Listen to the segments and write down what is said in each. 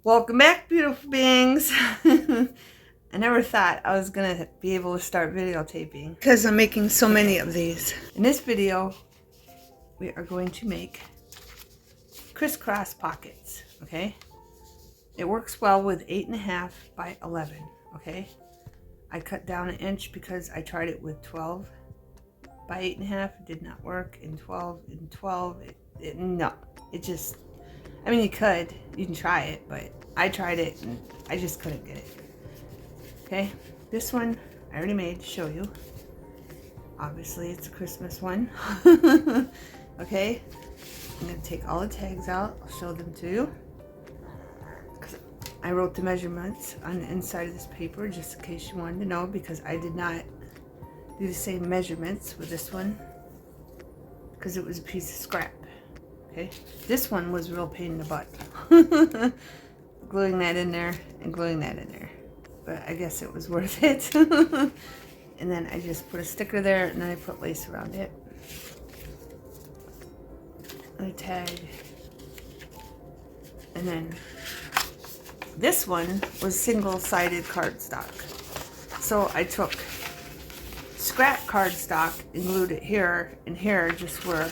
Welcome back, beautiful beings. I never thought I was gonna be able to start videotaping because I'm making so many of these. In this video, we are going to make crisscross pockets, okay? It works well with 8.5 by 11, okay? I cut down 1 inch because I tried it with 12 by 8.5. It did not work. In 12, no. It just, I mean, you can try it, but I tried it and I just couldn't get it. Okay, this one I already made to show you. Obviously, it's a Christmas one. Okay, I'm gonna take all the tags out. I'll show them to you. I wrote the measurements on the inside of this paper just in case you wanted to know, because I did not do the same measurements with this one because it was a piece of scrap. Okay, this one was a real pain in the butt. Gluing that in there and gluing that in there, but I guess it was worth it. And then I just put a sticker there, and then I put lace around it. A tag. And then this one was single-sided cardstock. So I took scrap cardstock and glued it here and here, just where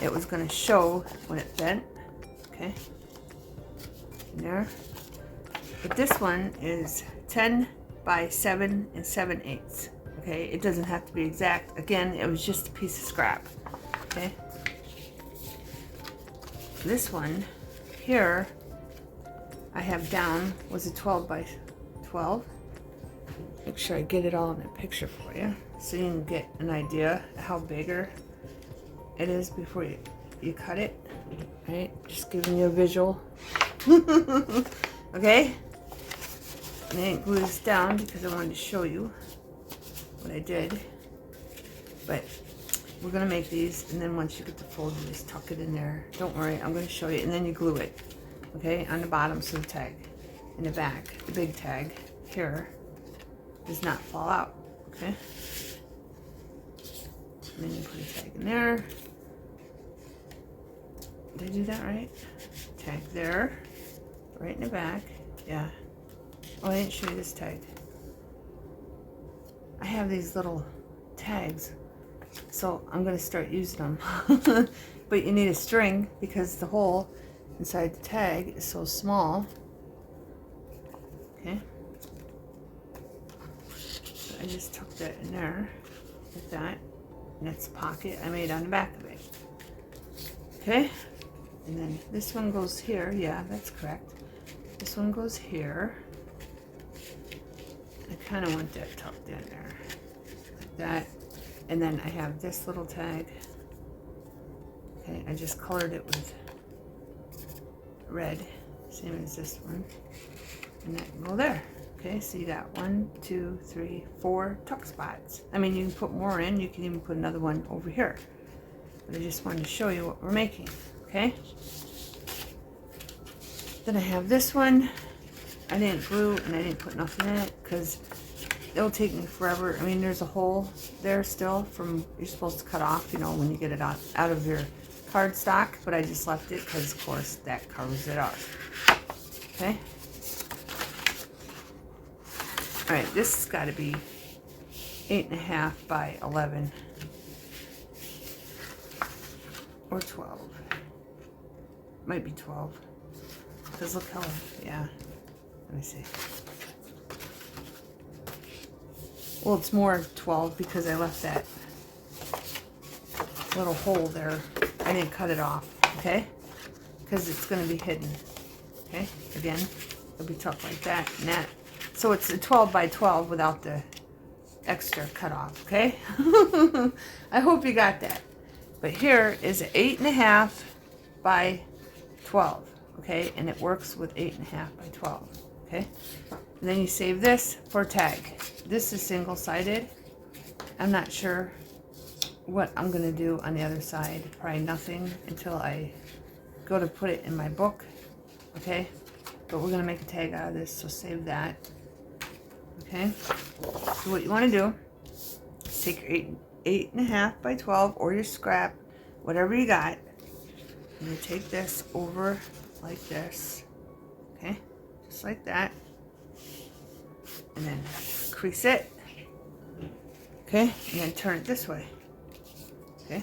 it was going to show when it bent. Okay. In there. But this one is 10 by 7 7/8. Okay, it doesn't have to be exact. Again, it was just a piece of scrap. Okay. This one here I have down was a 12 by 12. Make sure I get it all in a picture for you so you can get an idea how bigger it is before you cut it. Right? Just giving you a visual. Okay? And I didn't glue this down because I wanted to show you what I did. But we're going to make these, and then once you get the fold, you just tuck it in there. Don't worry, I'm going to show you. And then you glue it, okay, on the bottom so the tag in the back, the big tag here, does not fall out, okay? And then you put a tag in there. Did I do that right? Tag there, right in the back. Yeah. Oh, I didn't show you this tag. I have these little tags, so I'm going to start using them. But you need a string because the hole inside the tag is so small. Okay. So I just tucked that in there like that. And that's the pocket I made on the back of it. Okay. And then this one goes here. Yeah, that's correct. This one goes here. I kind of want that tucked in there, like that. And then I have this little tag. Okay, I just colored it with red, same as this one. And that can go there. Okay, so you got 1, 2, 3, 4 tuck spots. I mean, you can put more in. You can even put another one over here. But I just wanted to show you what we're making. Okay. Then I have this one. I didn't glue and I didn't put nothing in it because it'll take me forever. I mean, there's a hole there still from you're supposed to cut off, you know, when you get it out of your cardstock, but I just left it because, of course, that covers it up. Okay. All right, this has got to be 8.5 by 11 or 12. Might be 12 because look how, yeah. Let me see. Well, it's more 12 because I left that little hole there. I didn't cut it off, okay? Because it's going to be hidden, okay? Again, it'll be tucked like that and that. So it's a 12 by 12 without the extra cut off, okay? I hope you got that. But here is an 8.5 by 12, okay? And it works with 8.5 by 12. Okay, and then you save this for tag. This is single-sided. I'm not sure what I'm going to do on the other side. Probably nothing until I go to put it in my book. Okay, but we're going to make a tag out of this, so save that. Okay, so what you want to do is take your 8.5 by 12 or your scrap, whatever you got, and you take this over like this. Okay. just like that. And then crease it. Okay, and then turn it this way. Okay,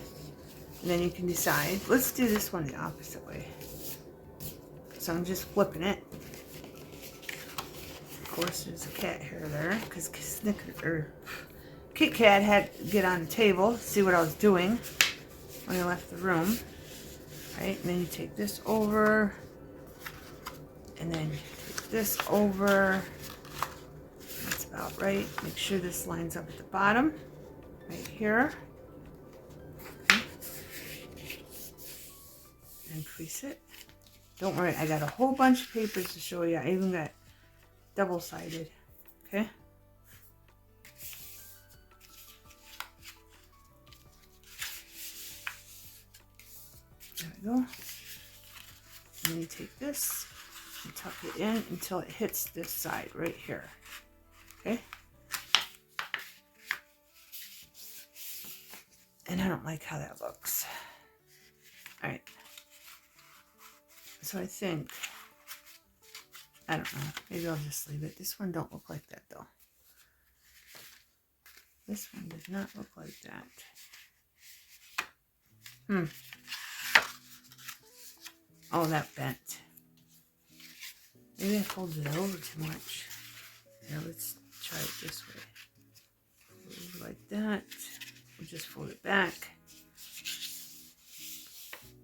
and then you can decide. Let's do this one the opposite way. So I'm just flipping it. Of course, there's a cat hair there because Kit Kat had to get on the table, see what I was doing when I left the room. Right, and then you take this over, and then you take this over. That's about right. Make sure this lines up at the bottom, right here. Okay. And crease it. Don't worry, I got a whole bunch of papers to show you. I even got double-sided. Okay. There we go. And then you take this and tuck it in until it hits this side right here. Okay. And I don't like how that looks. All right. So I think, I don't know, maybe I'll just leave it. This one don't look like that though. This one does not look like that. Oh, that bent. Maybe I folded it over too much. Now let's try it this way. Fold it like that. We'll just fold it back.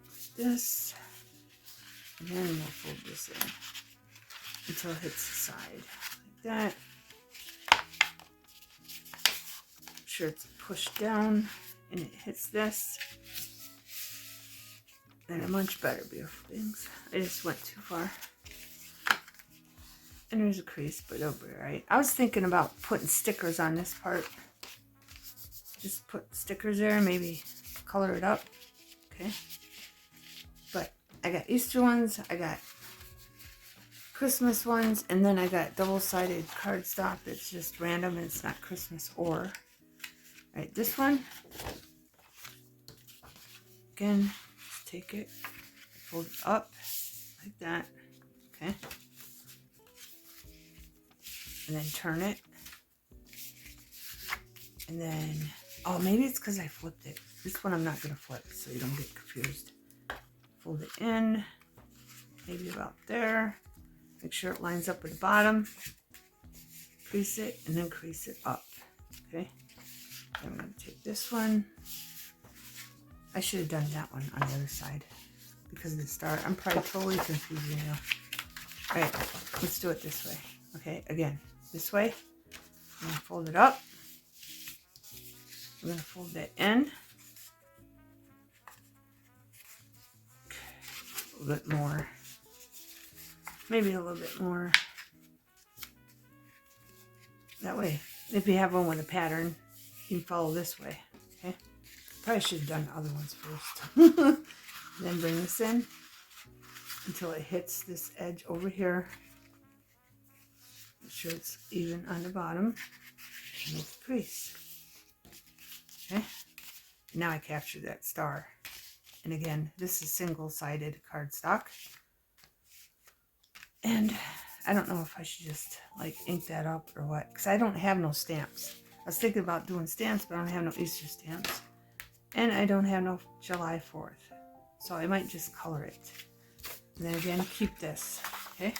Like this. And then we'll fold this in until it hits the side. Like that. Make sure it's pushed down and it hits this. And a much better, beautiful things. I just went too far. And there's a crease, but it'll be alright. I was thinking about putting stickers on this part. Just put stickers there, maybe color it up. Okay. But I got Easter ones, I got Christmas ones, and then I got double-sided cardstock that's just random and it's not Christmas or. Alright, this one. Again, just take it, fold it up like that. Okay. And then turn it. And then, oh, maybe it's because I flipped it. This one I'm not going to flip so you don't get confused. Fold it in, maybe about there. Make sure it lines up with the bottom. Crease it and then crease it up. Okay. I'm going to take this one. I should have done that one on the other side because of the star. I'm probably totally confusing you. All right, let's do it this way. Okay, again, this way. I'm going to fold it up. I'm going to fold that in. A little bit more. Maybe a little bit more. That way, if you have one with a pattern, you can follow this way. Okay. Probably should have done the other ones first. Then bring this in until it hits this edge over here. Make sure it's even on the bottom. And make a crease. Okay. Now I captured that star. And again, this is single-sided cardstock. And I don't know if I should just like ink that up or what, because I don't have no stamps. I was thinking about doing stamps, but I don't have no Easter stamps. And I don't have no July 4th. So I might just color it. And then again, keep this. Okay?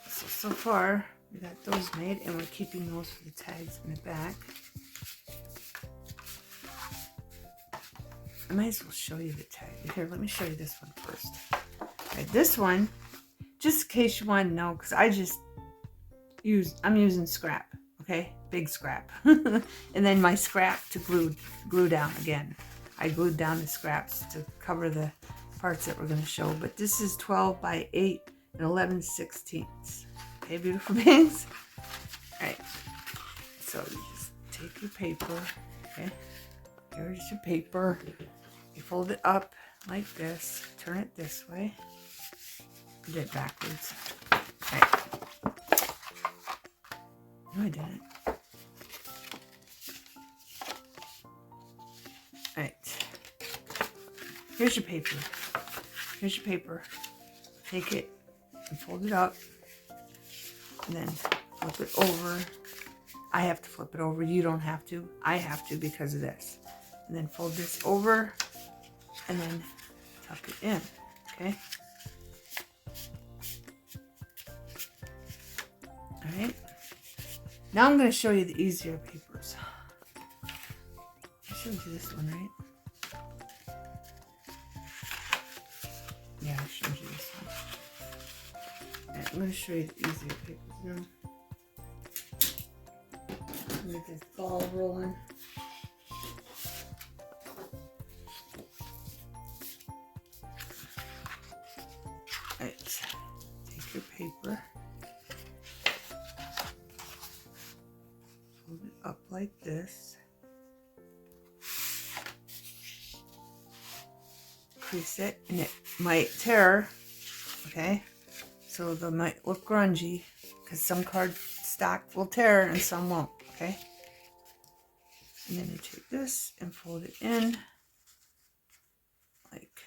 So far, we got those made, and we're keeping those for the tags in the back. I might as well show you the tag. Here, let me show you this one first. Alright, this one, just in case you want to know, because I'm using scrap, okay? Big scrap. And then my scrap to glue down again. I glued down the scraps to cover the parts that we're going to show. But this is 12 by 8 and 11/16. Okay, beautiful things? Alright, so you just take your paper, okay? Here's your paper. You fold it up like this. Turn it this way. I did it backwards. Alright. No, I didn't. Alright. Here's your paper. Here's your paper. Take it. and fold it up, and then flip it over. I have to flip it over. You don't have to. I have to because of this. And then fold this over, and then tuck it in. Okay. All right. Now I'm going to show you the easier papers. I showed you this one, right? Yeah, I showed you this one. Right, I'm going to show you the easier papers now. Get this ball rolling. Right, take your paper, fold it up like this, crease it, and it might tear, okay? So they might look grungy, because some cardstock will tear and some won't, okay? And then you take this and fold it in, like,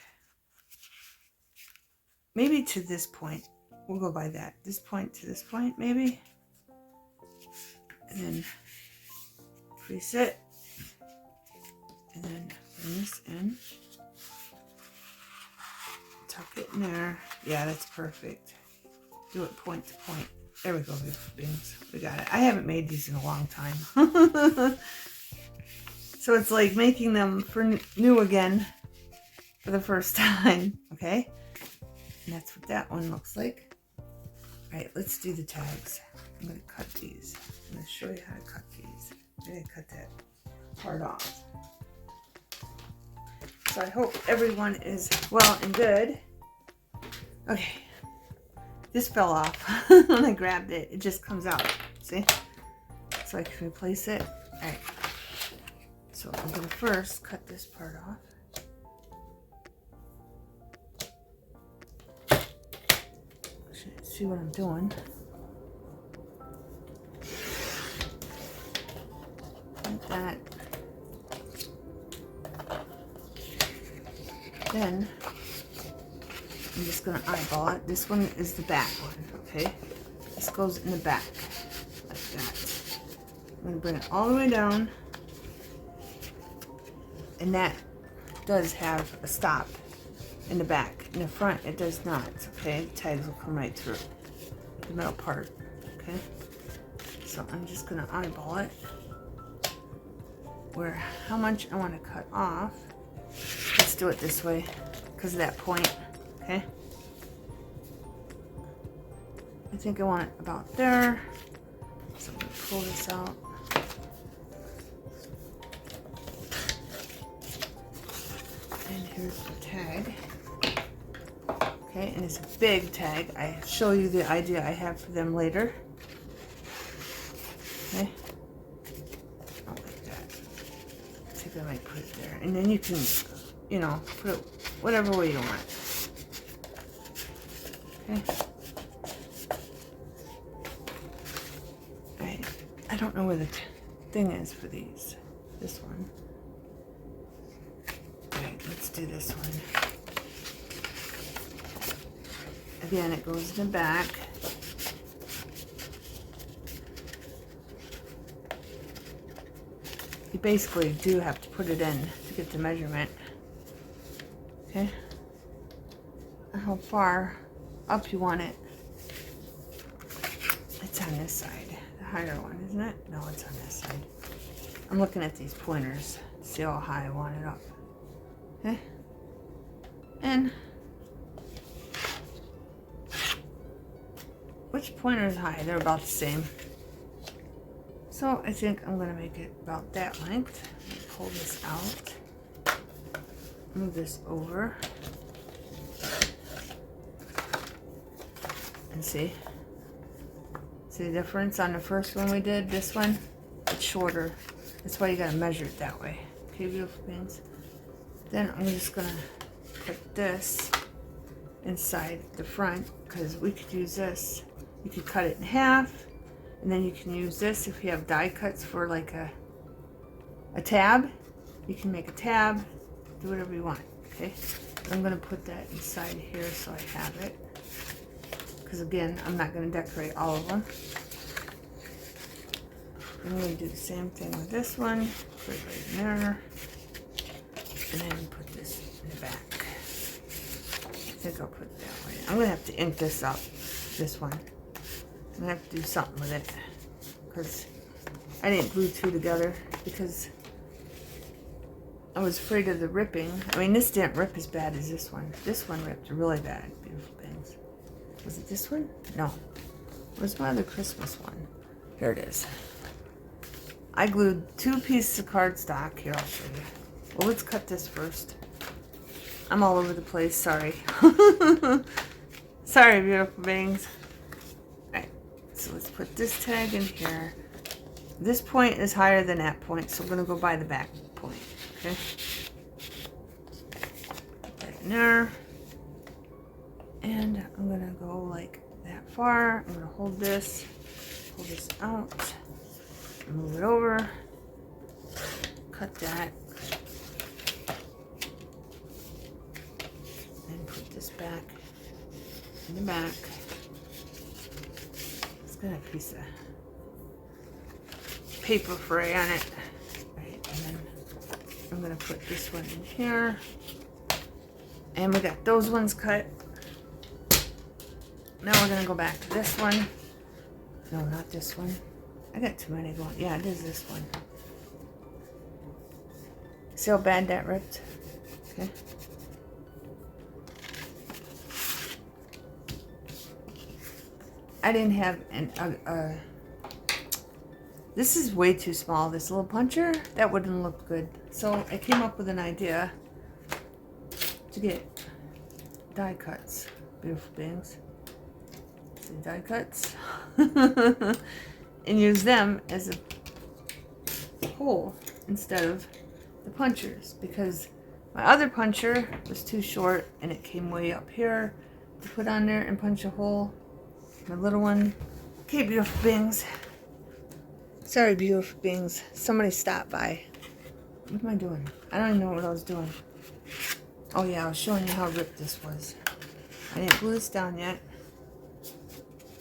maybe to this point. We'll go by that. This point to this point, maybe. And then crease it. And then bring this in. Tuck it in there. Yeah, that's perfect. Do it point to point. There we go, beautiful beings. We got it. I haven't made these in a long time. So it's like making them for new again for the first time. Okay? And that's what that one looks like. Alright, let's do the tags. I'm going to cut these. I'm going to show you how to cut these. I'm going to cut that part off. So I hope everyone is well and good. Okay. This fell off. When I grabbed it, it just comes out. See? So I can replace it. Alright. So I'm going to first cut this part off. See what I'm doing. Like that. Then I'm just going to eyeball it. This one is the back one, okay? This goes in the back, like that. I'm going to bring it all the way down. And that does have a stop in the back. In the front, it does not, okay? The tags will come right through the middle part, okay? So I'm just going to eyeball it. Where, how much I want to cut off. Let's do it this way because of that point, okay? I think I want it about there. So I'm going to pull this out. And here's the tag. Okay, and it's a big tag. I'll show you the idea I have for them later. Okay. Oh, like that. I think I might put it there. And then you can, you know, put it whatever way you want. Okay. Alright. I don't know where the thing is for these. This one. Alright, let's do this one. Again, it goes in the back. You basically do have to put it in to get the measurement. Okay? How far up you want it. It's on this side. The higher one, isn't it? No, it's on this side. I'm looking at these pointers to see how high I want it up. Okay? And which pointer is high? They're about the same. So I think I'm going to make it about that length. Pull this out. Move this over. And see? See the difference on the first one we did? This one, it's shorter. That's why you got to measure it that way. Okay, beautiful beings? Then I'm just going to put this inside the front because we could use this. You could cut it in half, and then you can use this if you have die cuts for like a tab. You can make a tab, do whatever you want, okay? I'm going to put that inside here so I have it. because again, I'm not going to decorate all of them. I'm going to do the same thing with this one. Put it right in there. And then put this in the back. I think I'll put it that way. I'm going to have to ink this up, this one. I'm going to have to do something with it. Because I didn't glue two together because I was afraid of the ripping. I mean, this didn't rip as bad as this one. This one ripped really bad. Beautiful things. Was it this one? No. Where's my other Christmas one? Here it is. I glued 2 pieces of cardstock. Here, I'll show you. Well, let's cut this first. I'm all over the place. Sorry. Sorry, beautiful beings. Alright, so let's put this tag in here. This point is higher than that point, so I'm going to go by the back point. Okay? Put that in there. And I'm going to go like that far. I'm going to hold this out. Move it over. Cut that. And put this back in the back. It's got a piece of paper fray on it. Right, and then I'm going to put this one in here. And we got those ones cut. Now we're going to go back to this one. No, not this one. I got too many going. Yeah, it is this one. See how bad that ripped? Okay. I didn't have an this is way too small, this little puncher. That wouldn't look good. So I came up with an idea to get die cuts. Beautiful beings. See, die cuts. And use them as a hole instead of the punchers, because my other puncher was too short and it came way up here to put on there and punch a hole. My little one. Okay, beautiful beings. Sorry, beautiful beings. Somebody stopped by. What am I doing? I don't even know what I was doing. Oh yeah, I was showing you how ripped this was. I didn't glue this down yet.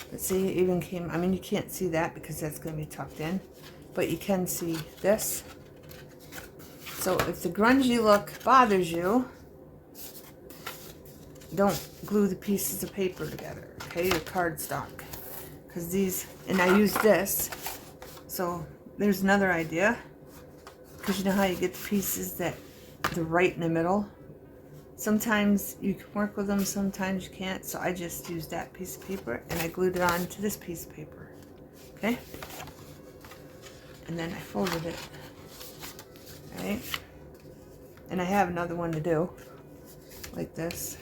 But see, it even came, I mean, you can't see that because that's going to be tucked in. But you can see this. So if the grungy look bothers you, don't glue the pieces of paper together, okay, or cardstock. Because these, and I use this, so there's another idea. Because you know how you get the pieces that they're right in the middle? Sometimes you can work with them, sometimes you can't. So I just used that piece of paper and I glued it on to this piece of paper. Okay? And then I folded it. Right? And I have another one to do. Like this.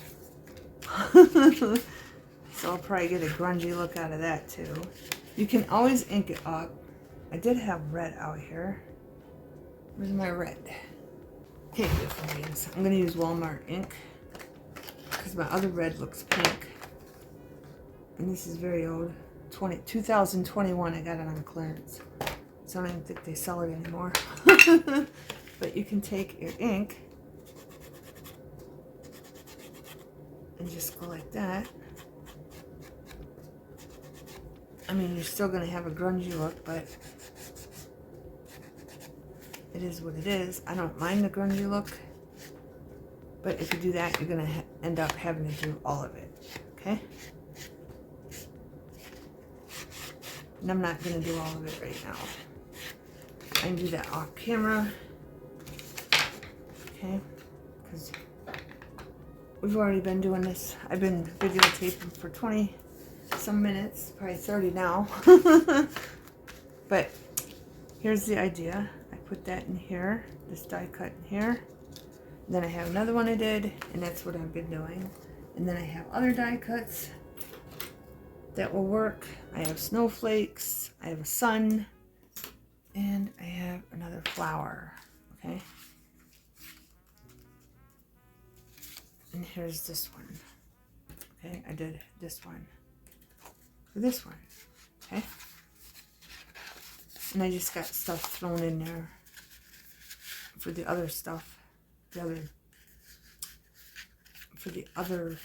So I'll probably get a grungy look out of that too. You can always ink it up. I did have red out here. Where's my red? Okay, beautiful beings. I'm going to use Walmart ink because my other red looks pink. And this is very old. 2021, I got it on clearance. So I don't even think they sell it anymore. But you can take your ink and just go like that. I mean, you're still going to have a grungy look, but it is what it is. I don't mind the grungy look, but if you do that, you're going to end up having to do all of it, okay? And I'm not going to do all of it right now. I can do that off camera, okay? Because we've already been doing this. I've been videotaping for 20 some minutes, probably 30 now. But here's the idea. I put that in here, this die cut in here. Then I have another one I did, and that's what I've been doing. And then I have other die cuts that will work. I have snowflakes, I have a sun, and I have another flower, okay? And here's this one, okay? I did this one for this one, okay? And I just got stuff thrown in there for the other stuff, for the other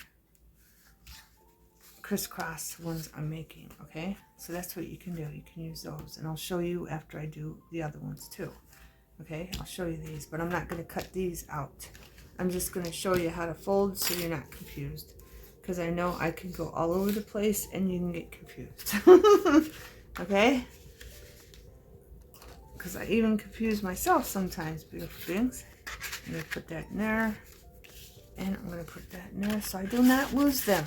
crisscross ones I'm making, okay? So that's what you can do. You can use those. And I'll show you after I do the other ones too. Okay, I'll show you these, but I'm not going to cut these out. I'm just going to show you how to fold so you're not confused. Because I know I can go all over the place and you can get confused. Okay? Because I even confuse myself sometimes, beautiful things. I'm going to put that in there. And I'm going to put that in there so I do not lose them.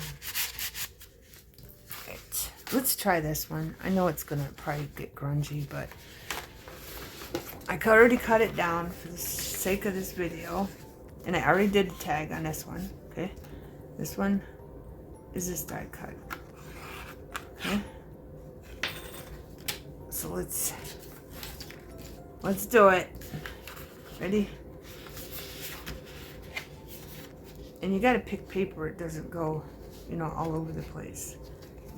Right. Let's try this one. I know it's going to probably get grungy, but I already cut it down for the sake of this video. And I already did the tag on this one. Okay? This one is this die cut. Okay? So let's do it. Ready? And you gotta pick paper it doesn't go, you know, all over the place.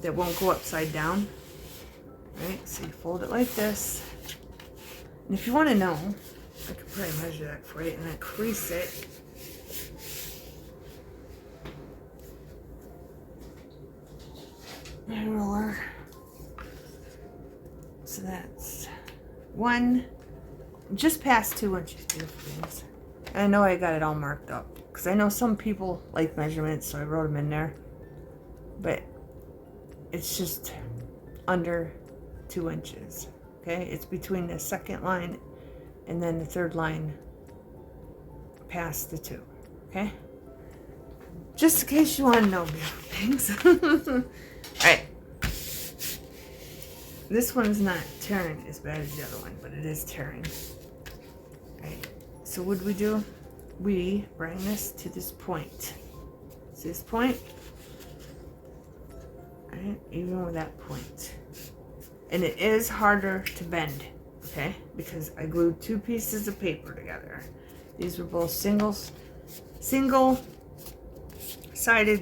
That won't go upside down. Right? So you fold it like this. And if you want to know, I could probably measure that for you and then crease it. My ruler. So that's just past 2 inches, beautiful things. And I know I got it all marked up because I know some people like measurements, so I wrote them in there. But it's just under 2 inches. Okay, it's between the second line and then the third line past the 2. Okay, just in case you want to know beautiful things. Alright, this one's not tearing as bad as the other one, but it is tearing. Alright, so what do? We bring this to this point. See this point? Alright, even with that point. And it is harder to bend, okay? Because I glued 2 pieces of paper together. These were both single-sided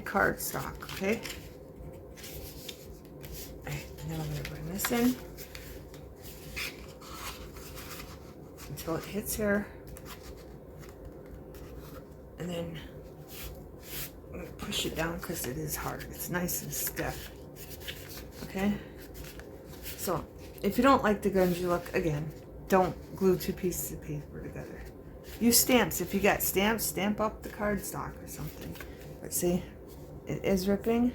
cardstock, okay? Alright, now I'm going to bring this in until it hits here. And then I'm going to push it down because it is hard. It's nice and stiff, okay? So, if you don't like the grungy look, again, don't glue 2 pieces of paper together. Use stamps. If you got stamps, stamp up the cardstock or something. But see, it is ripping.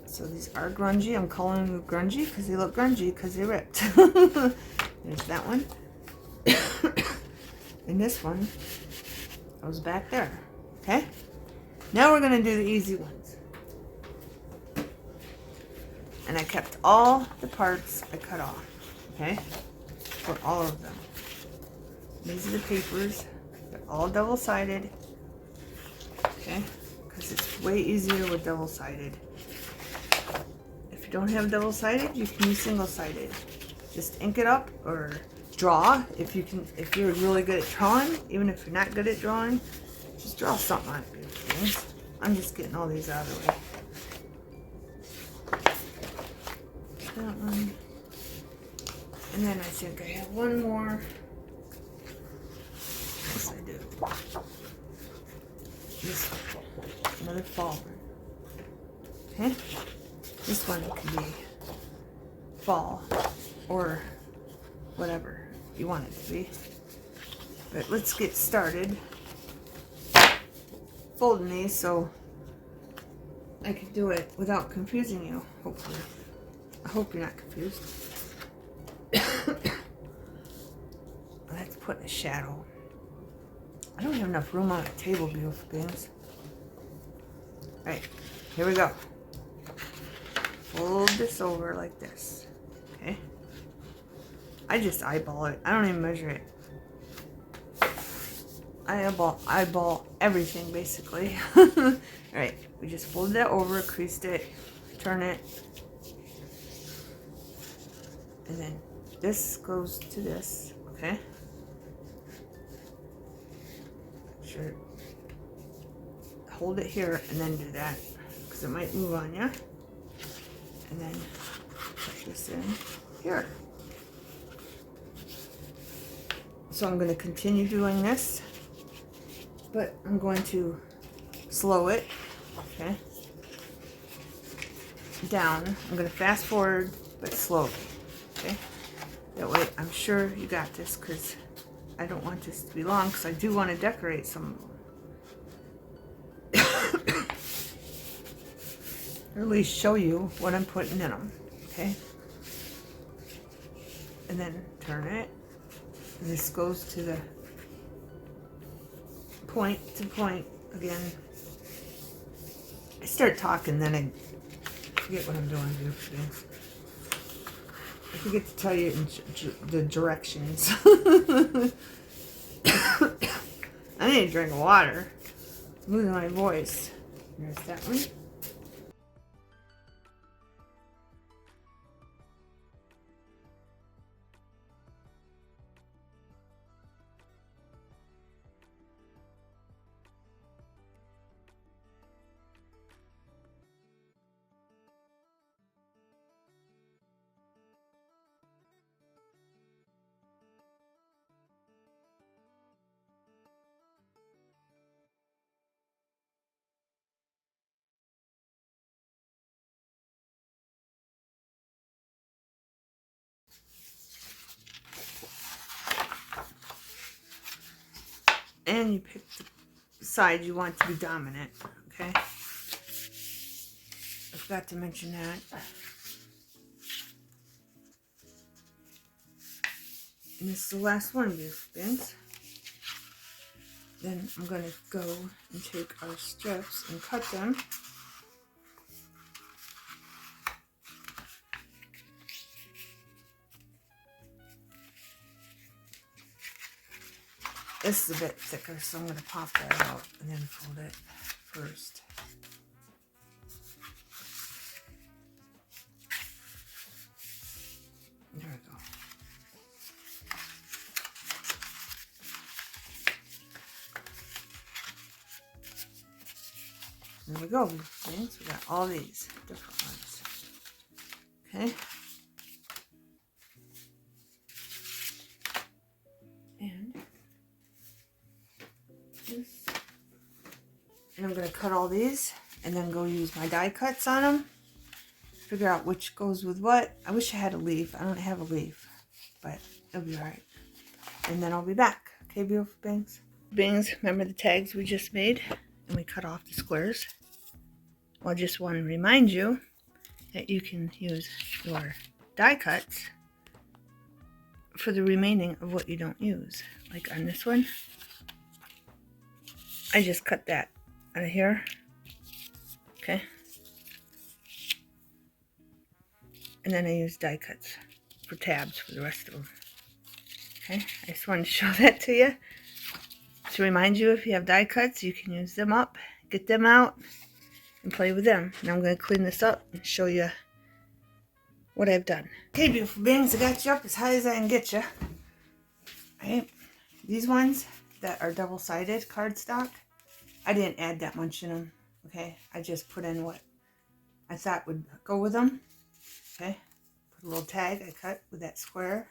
So these are grungy. I'm calling them grungy because they look grungy because they ripped. There's that one. And this one goes back there. Okay? Now we're going to do the easy ones. And I kept all the parts I cut off, okay? For all of them. These are the papers. They're all double-sided, okay? Because it's way easier with double-sided. If you don't have double-sided, you can use single-sided. Just ink it up or draw if you can. If you're really good at drawing, even if you're not good at drawing, just draw something on it. I'm just getting all these out of the way. That one. And then I think I have one more. Yes, I do. This one. Another fall one. Okay? This one can be fall or whatever you want it to be. But let's get started folding these so I can do it without confusing you, hopefully. I hope you're not confused. Let's put a shadow. I don't have enough room on the table, beautiful things. Alright, here we go. Fold this over like this. Okay? I just eyeball it. I don't even measure it. I eyeball everything, basically. Alright, we just folded that over, creased it, turn it. And then this goes to this, okay? Sure. Hold it here and then do that, because it might move on you. And then put this in here. So I'm going to continue doing this, but I'm going to slow it, okay? down. I'm going to fast forward, but slowly. Okay? That way, I'm sure you got this, because I don't want this to be long, because I do want to decorate some of them. Or at least show you what I'm putting in them. Okay? And then turn it. And this goes to the point to point again. I start talking, then I forget what I'm doing. I forget to tell you the directions. I need a drink of water. I'm losing my voice. There's that one. And you pick the side you want to be dominant, okay? I forgot to mention that. And this is the last one, beautiful things. Then I'm going to go and take our strips and cut them. This is a bit thicker, so I'm going to pop that out and then fold it first. There we go. There we go, things. We got all these different ones. Okay. And this. And I'm going to cut all these and then go use my die cuts on them. Figure out which goes with what. I wish I had a leaf. I don't have a leaf, but it'll be alright. And then I'll be back. Okay, beautiful things? Bings, remember the tags we just made? And we cut off the squares. Well, I just want to remind you that you can use your die cuts for the remaining of what you don't use. Like on this one, I just cut that out of here. Okay. And then I use die cuts for tabs for the rest of them. Okay, I just wanted to show that to you. To remind you, if you have die cuts, you can use them up, get them out, and play with them. And I'm going to clean this up and show you what I've done. Okay, beautiful beings, I got you up as high as I can get you. Right? These ones that are double-sided cardstock, I didn't add that much in them. Okay, I just put in what I thought would go with them. Okay, put a little tag I cut with that square,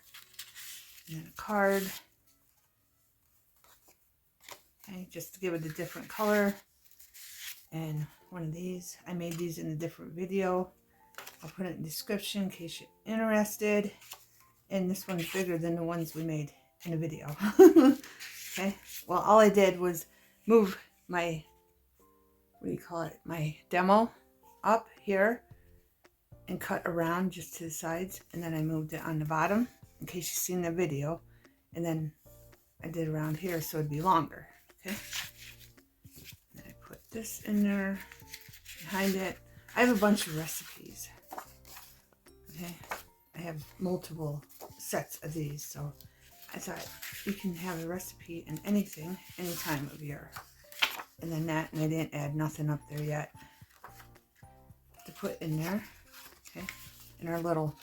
and then a card. Okay, just to give it a different color. And one of these, I made these in a different video. I'll put it in the description in case you're interested. And this one's bigger than the ones we made in the video. Okay, well, all I did was move my, what do you call it, my demo up here and cut around just to the sides, and then I moved it on the bottom in case you've seen the video, and then I did around here so it'd be longer. Okay, and I put this in there behind it. I have a bunch of recipes. Okay, I have multiple sets of these, so I thought you can have a recipe in anything, any time of year. And then that, and I didn't add nothing up there yet to put in there. Okay, in our little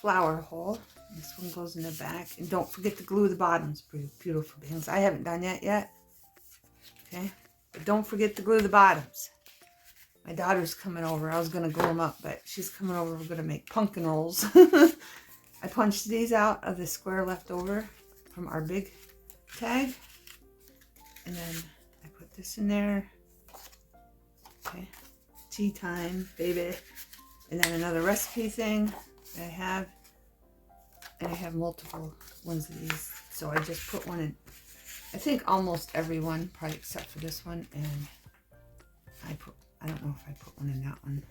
flower hole. This one goes in the back. And don't forget to glue the bottoms, beautiful beings. I haven't done that yet. Okay, but don't forget to glue the bottoms. My daughter's coming over. I was going to glue them up, but she's coming over. We're going to make pumpkin rolls. I punched these out of the square left over from our big tag. And then I put this in there. Okay, tea time, baby. And then another recipe thing that I have. And I have multiple ones of these. So I just put one in, I think almost every one, probably except for this one. And I don't know if I put one in that one.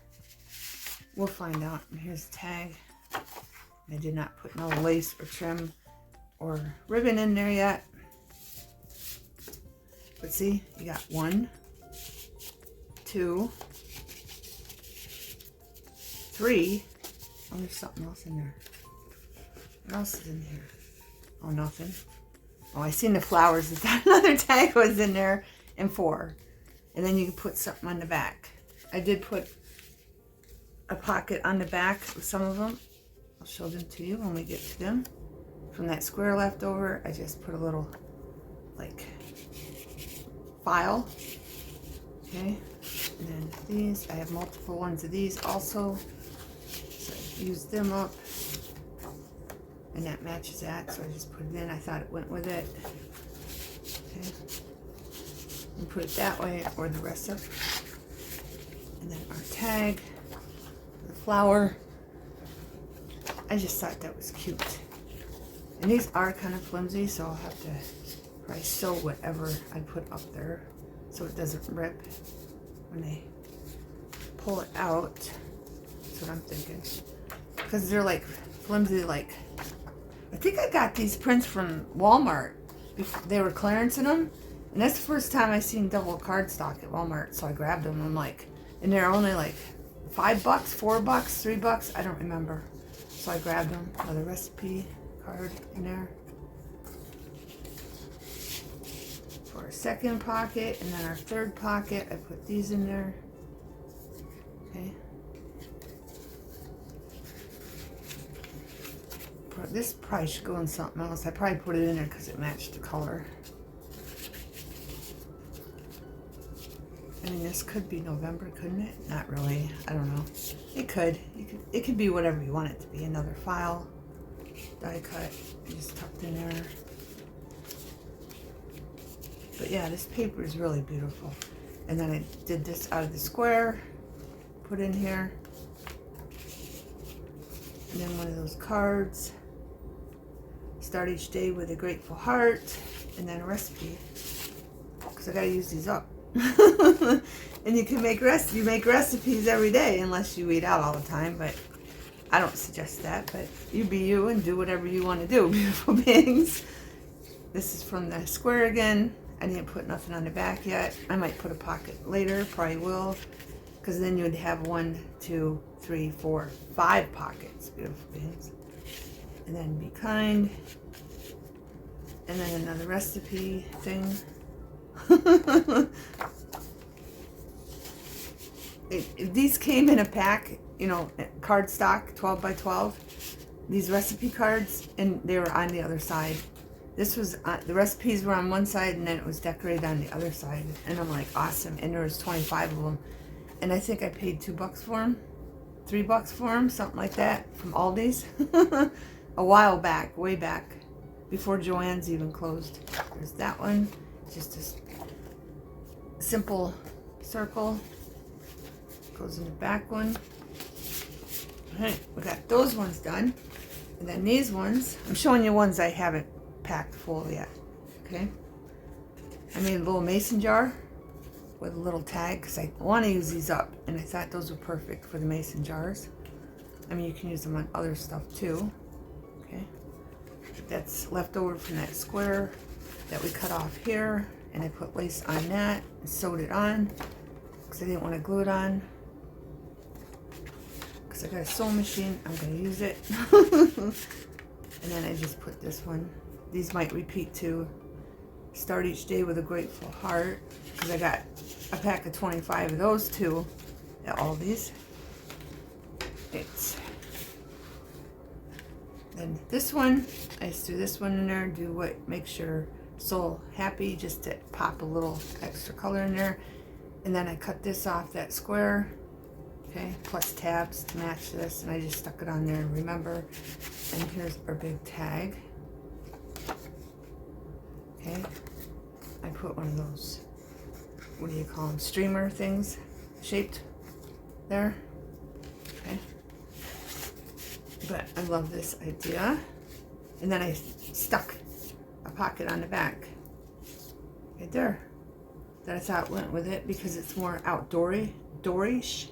We'll find out. And here's the tag. I did not put no lace or trim or ribbon in there yet. But see, you got 1, 2, 3. Oh, there's something else in there. What else is in here? Oh, nothing. Oh, I seen the flowers. I thought another tag was in there. And 4. And then you can put something on the back. I did put a pocket on the back with some of them. I'll show them to you when we get to them. From that square left over, I just put a little, like, file. Okay. And then these, I have multiple ones of these also. So I used them up. And that matches that, so I just put it in. I thought it went with it. Okay. And put it that way, or the rest of it. And then our tag, the flower. I just thought that was cute. And these are kind of flimsy, so I'll have to probably sew whatever I put up there so it doesn't rip when they pull it out. That's what I'm thinking. Because they're like flimsy, like, I think I got these prints from Walmart. They were clearancing them. And that's the first time I seen double cardstock at Walmart. So I grabbed them. I'm like, and they're only like $5, $4, $3. I don't remember. So I grabbed them. Another recipe card in there. For our second pocket. And then our third pocket, I put these in there. Okay. This probably should go in something else. I probably put it in there because it matched the color. I mean, this could be November, couldn't it? Not really. I don't know. It could. It could be whatever you want it to be. Another file, die cut, just tucked in there. But yeah, this paper is really beautiful. And then I did this out of the square, put in here. And then one of those cards. Start each day with a grateful heart, and then a recipe, because I gotta use these up. And you can make recipes every day unless you eat out all the time, but I don't suggest that. But you be you and do whatever you want to do, beautiful beings. This is from the square again. I didn't put nothing on the back yet. I might put a pocket later, probably will, because then you'd have 1, 2, 3, 4, 5 pockets, beautiful beings. And then be kind. And then another recipe thing. These came in a pack, you know, cardstock, 12 by 12. These recipe cards, and they were on the other side. This was, the recipes were on one side, and then it was decorated on the other side. And I'm like, awesome. And there was 25 of them. And I think I paid $2 for them. $3 for them, something like that, from Aldi's. A while back, way back, before Joann's even closed. There's that one, just a simple circle. Goes in the back one. Alright, we got those ones done. And then these ones, I'm showing you ones I haven't packed full yet. Okay? I made a little mason jar with a little tag because I want to use these up. And I thought those were perfect for the mason jars. I mean, you can use them on other stuff too. Okay, that's left over from that square that we cut off here, and I put lace on that and sewed it on because I didn't want to glue it on because I got a sewing machine. I'm going to use it. And then I just put this one. These might repeat too. Start each day with a grateful heart, because I got a pack of 25 of those too at Aldi's. Then this one, I just do this one in there, do what makes your soul happy, just to pop a little extra color in there. And then I cut this off that square, okay, plus tabs to match this, and I just stuck it on there and remember. And here's our big tag. Okay, I put one of those, what do you call them, streamer things shaped there. Okay. But I love this idea. And then I stuck a pocket on the back right there that I thought went with it because it's more outdoorish,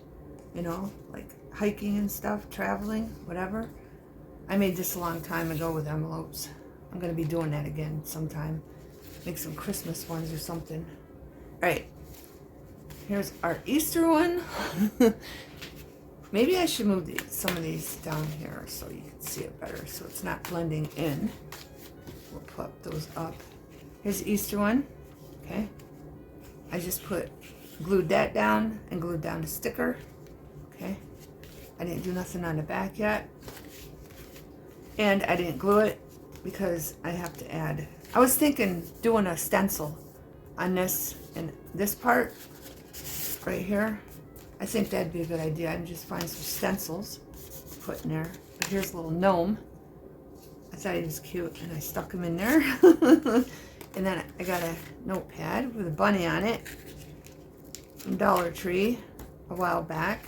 you know, like hiking and stuff, traveling, whatever. I made this a long time ago with envelopes. I'm going to be doing that again sometime. Make some Christmas ones or something. All right. Here's our Easter one. Maybe I should move some of these down here so you can see it better, so it's not blending in. We'll put those up. Here's the Easter one. Okay. I just glued that down and glued down a sticker. Okay. I didn't do nothing on the back yet. And I didn't glue it because I have to add. I was thinking doing a stencil on this and this part right here. I think that'd be a good idea. I can just find some stencils to put in there. But here's a little gnome. I thought he was cute and I stuck him in there. And then I got a notepad with a bunny on it from Dollar Tree a while back.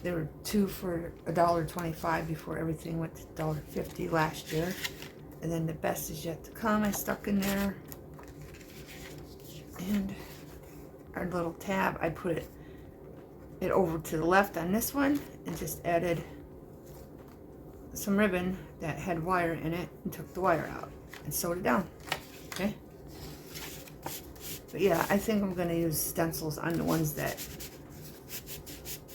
There were 2 for $1.25 before everything went to $1.50 last year. And then the best is yet to come I stuck in there. And our little tab, I put it over to the left on this one and just added some ribbon that had wire in it and took the wire out and sewed it down. Okay. But yeah, I think I'm going to use stencils on the ones that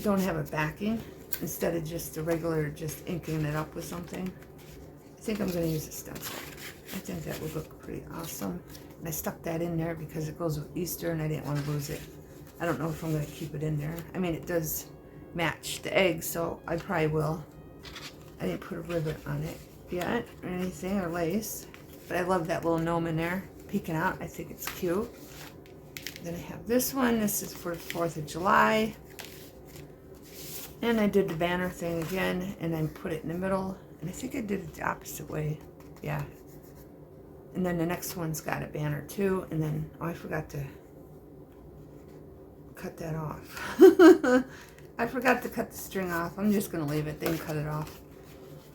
don't have a backing instead of just the regular just inking it up with something. I think I'm going to use a stencil. I think that would look pretty awesome. And I stuck that in there because it goes with Easter and I didn't want to lose it. I don't know if I'm going to keep it in there. I mean, it does match the egg, so I probably will. I didn't put a ribbon on it yet or anything, or lace. But I love that little gnome in there peeking out. I think it's cute. Then I have this one. This is for 4th of July. And I did the banner thing again, and then put it in the middle. And I think I did it the opposite way. Yeah. And then the next one's got a banner too. And then, oh, I forgot to cut that off. I forgot to cut the string off. I'm just going to leave it. They can cut it off.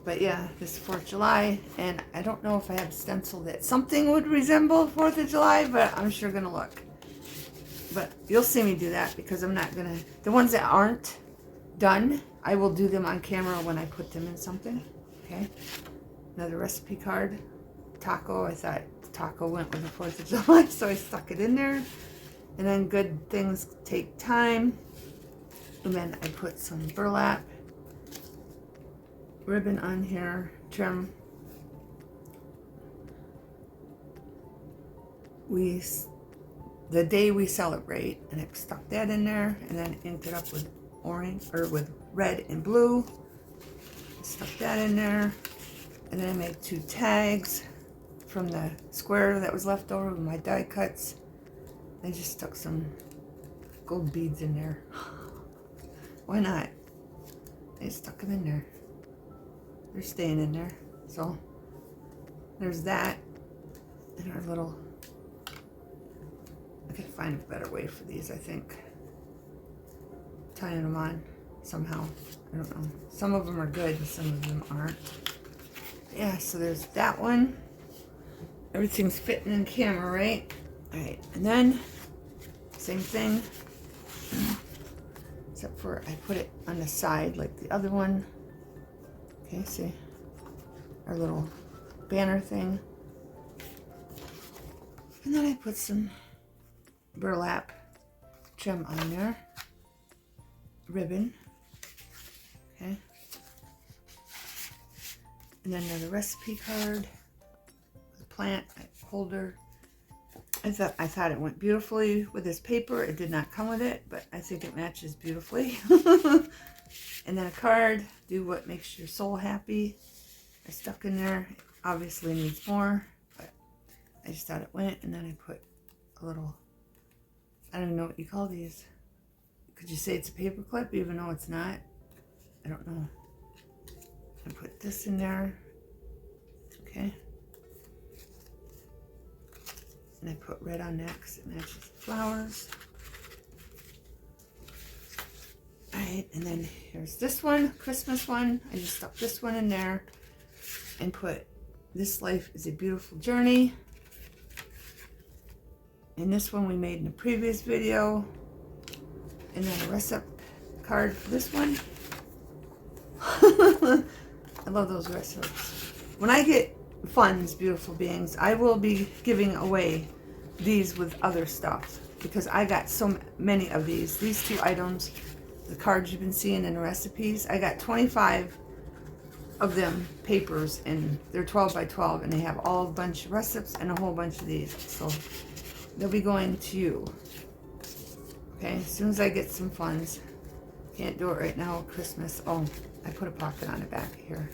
But yeah, this is 4th of July. And I don't know if I have a stencil that something would resemble 4th of July, but I'm sure going to look. But you'll see me do that because I'm not going to... The ones that aren't done, I will do them on camera when I put them in something. Okay. Another recipe card. Taco. I thought taco went with the 4th of July, so I stuck it in there. And then good things take time. And then I put some burlap ribbon on here, trim. The day we celebrate, and I stuck that in there, and then inked it up with orange or with red and blue. Stuck that in there, and then I made 2 tags from the square that was left over with my die cuts. I just stuck some gold beads in there. Why not? I stuck them in there. They're staying in there. So there's that. And our little... I gotta find a better way for these, I think. Tying them on somehow. I don't know. Some of them are good and some of them aren't. Yeah, so there's that one. Everything's fitting in camera, right? Alright, and then same thing. Except for I put it on the side like the other one. Okay, see? Our little banner thing. And then I put some burlap trim on there. Ribbon. Okay. And then another recipe card with a plant holder. I thought it went beautifully with this paper. It did not come with it, but I think it matches beautifully. And then a card, do what makes your soul happy. I stuck in there. It obviously needs more, but I just thought it went. And then I put a little, I don't even know what you call these. Could you say it's a paper clip even though it's not? I don't know. I put this in there. Okay. And I put red on that because it matches the flowers. Alright, and then here's this one, Christmas one. I just stuck this one in there and put This Life is a Beautiful Journey. And this one we made in the previous video. And then a recipe card for this one. I love those recipes. When I get funds, beautiful beings, I will be giving away these with other stuff because I got so many of these. These 2 items, the cards you've been seeing in the recipes, I got 25 of them papers, and they're 12 by 12, and they have all a bunch of recipes and a whole bunch of these. So they'll be going to you. Okay, as soon as I get some funds. Can't do it right now, Christmas. Oh, I put a pocket on the back here.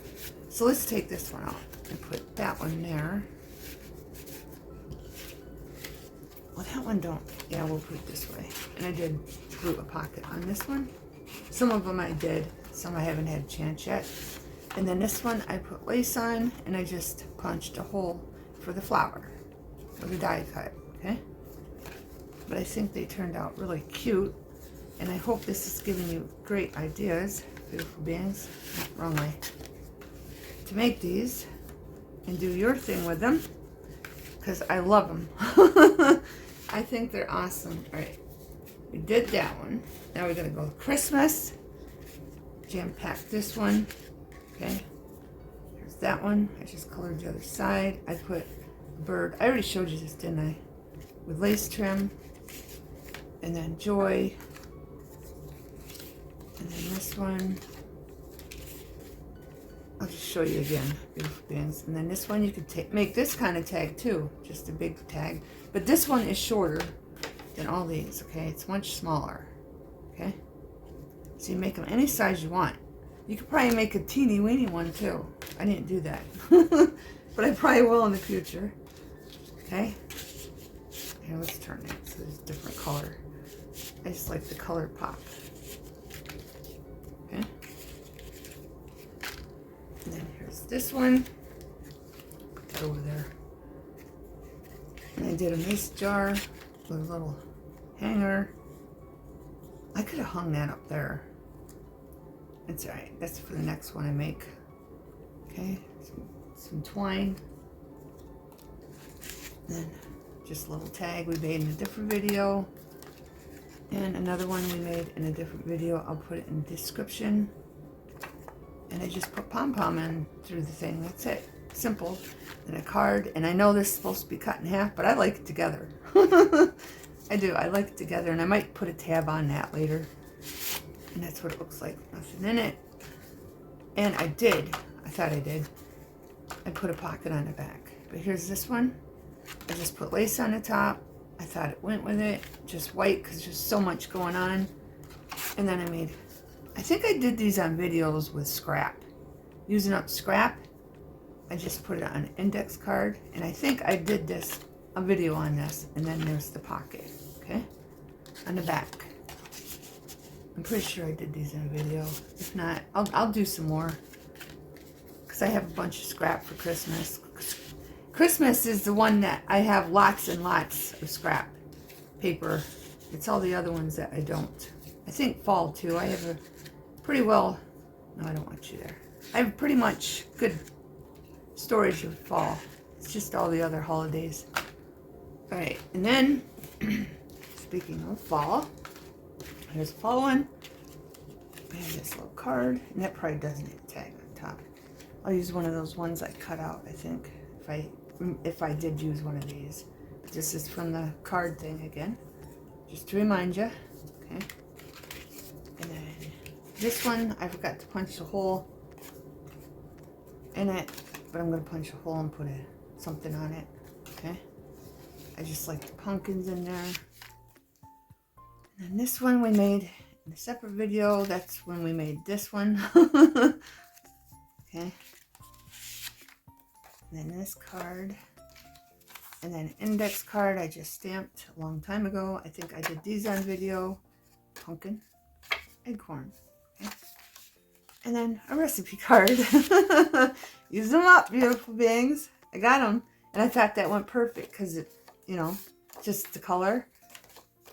So let's take this one out and put that one there. Well, that one don't. Yeah, we'll put it this way. And I did glue a pocket on this one. Some of them I did. Some I haven't had a chance yet. And then this one I put lace on, and I just punched a hole for the flower, for the die cut, okay? But I think they turned out really cute, and I hope this is giving you great ideas, beautiful beings, wrong way, to make these and do your thing with them, because I love them. I think they're awesome. All right, we did that one. Now we're gonna go Christmas, jam pack this one. Okay, here's that one. I just colored the other side. I put a bird. I already showed you this, didn't I? With lace trim. And then joy. And then this one. I'll just show you again. Beautiful beings. And then this one you could make this kind of tag too. Just a big tag. But this one is shorter than all these. Okay, it's much smaller. Okay. So you make them any size you want. You could probably make a teeny weeny one too. I didn't do that. But I probably will in the future. Okay? Here, let's turn it so there's a different color. I just like the color pop. Okay? And then here's this one. Put that over there. And I did a mason jar with a little hanger. I could have hung that up there. It's alright. That's for the next one I make. Okay, some twine. Then just a little tag we made in a different video. And another one we made in a different video. I'll put it in the description. And I just put pom-pom in through the thing. That's it. Simple. And a card. And I know this is supposed to be cut in half, but I like it together. I do. I like it together. And I might put a tab on that later. And that's what it looks like. Nothing in it. And I thought I did. I put a pocket on the back. But here's this one. I just put lace on the top. I thought it went with it. Just white because there's so much going on. And then I think I did these on videos with scrap. Using up scrap. I just put it on an index card. And I think I did a video on this. And then there's the pocket. Okay? On the back. I'm pretty sure I did these in a video. If not, I'll do some more. Because I have a bunch of scrap for Christmas. Christmas is the one that I have lots and lots of scrap paper. It's all the other ones that I don't. I think fall too. I have a pretty well... No, I don't want you there. I have pretty much good storage of fall. It's just all the other holidays. Alright, and then, speaking of fall... Here's the fall one. I have this little card, and that probably doesn't have a tag on top. I'll use one of those ones I cut out, I think, if I did use one of these. But this is from the card thing again, just to remind you. Okay. And then this one, I forgot to punch a hole in it, but I'm going to punch a hole and put something on it. Okay. I just like the pumpkins in there. And this one we made in a separate video. That's when we made this one. Okay. And then this card. And then index card I just stamped a long time ago. I think I did these on video. Pumpkin. Acorn. Okay. And then a recipe card. Use them up, beautiful beings. I got them. And I thought that went perfect because it, just the color.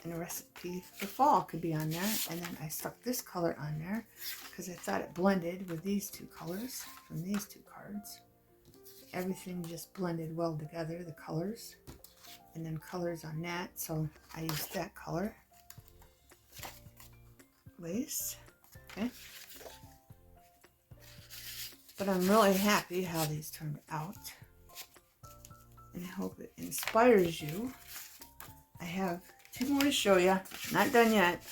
And a recipe for fall could be on there. And then I stuck this color on there because I thought it blended with these two colors from these two cards. Everything just blended well together, the colors. And then colors on that, so I used that color. Lace, okay. But I'm really happy how these turned out. And I hope it inspires you. I have 2 more to show you. Not done yet.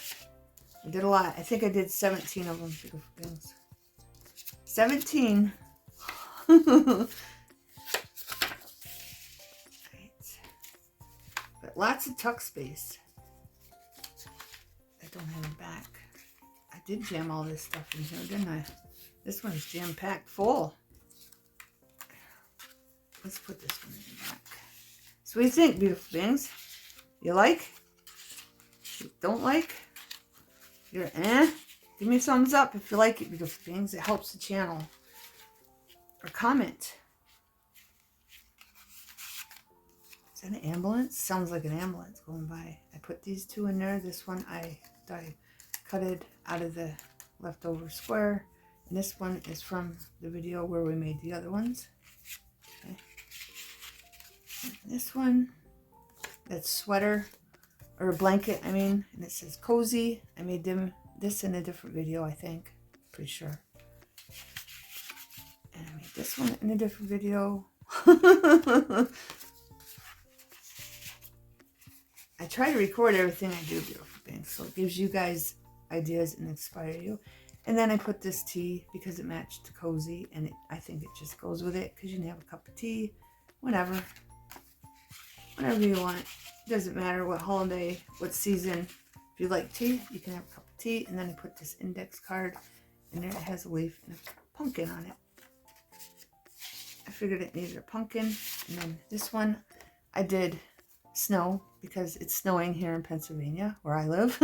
I did a lot. I think I did 17 of them. Beautiful things. 17. Right. But lots of tuck space. I don't have a back. I did jam all this stuff in here, didn't I? This one's jam-packed full. Let's put this one in the back. So what do you think, beautiful beings? You like? You don't like? You're eh? Give me a thumbs up if you like it, beautiful beings. It helps the channel. Or comment. Is that an ambulance? Sounds like an ambulance going by. I put these 2 in there. This one I cut it out of the leftover square. And this one is from the video where we made the other ones. Okay. And this one, that's sweater, or a blanket, I mean, and it says cozy. I made this in a different video, I think. Pretty sure. And I made this one in a different video. I try to record everything I do, beautiful things, so it gives you guys ideas and inspire you. And then I put this tea because it matched the cozy, and I think it just goes with it because you can have a cup of tea, whatever you want. It doesn't matter what holiday, what season. If you like tea, you can have a cup of tea. And then I put this index card, and there it has a leaf and a pumpkin on it. I figured it needed a pumpkin. And then this one, I did snow because it's snowing here in Pennsylvania where I live.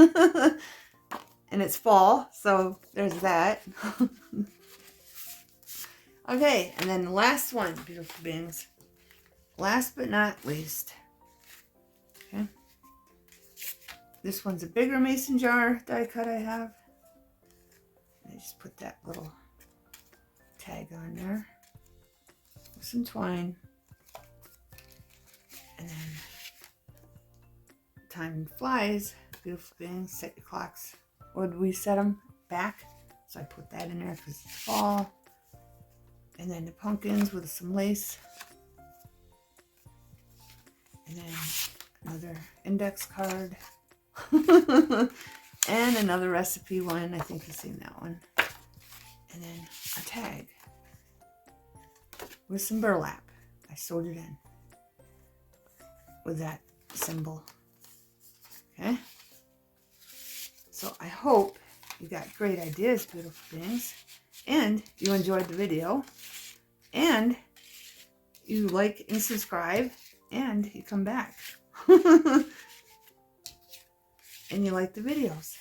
And it's fall, so there's that. Okay, and then the last one, beautiful beings. Last but not least. Okay. This one's a bigger mason jar die cut I have. And I just put that little tag on there. With some twine. And then time flies, beautiful beings. Set your clocks. Would we set them back? So I put that in there because it's fall. And then the pumpkins with some lace. And then another index card. And another recipe one. I think you've seen that one. And then a tag with some burlap. I sewed it in with that symbol. Okay? So I hope you got great ideas, beautiful beings, and you enjoyed the video, and you like and subscribe, and you come back, and you like the videos.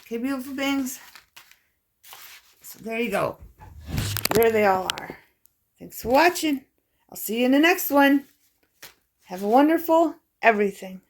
Okay, beautiful beings? So there you go. There they all are. Thanks for watching. I'll see you in the next one. Have a wonderful everything.